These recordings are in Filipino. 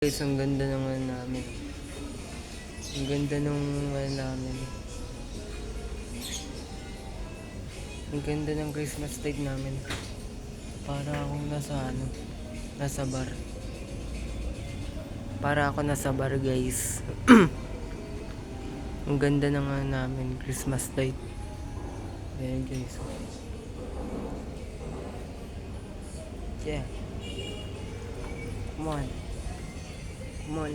Guys, ang ganda ng ano namin. Ang ganda ng ano namin. Ang ganda ng Christmas light namin. Para akong nasa bar. Para ako nasa bar, guys. Ang ganda ng ano namin, Christmas light. Ayan, guys. Yeah. Come on. Come on.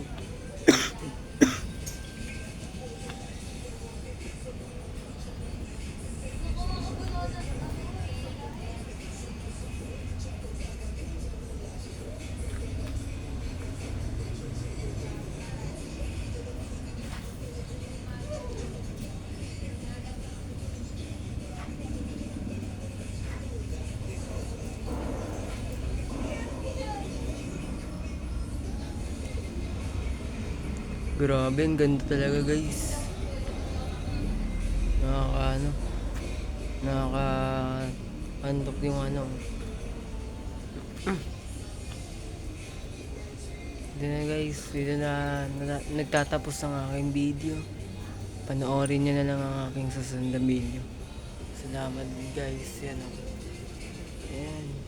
Grabe, ang ganda talaga, guys. Nakaka-antok yung ano. Dito na, guys. Dito na nagtatapos ang aking video. Panoorin nyo na lang ang aking susunod na video. Salamat, guys. Yan o. Ayan.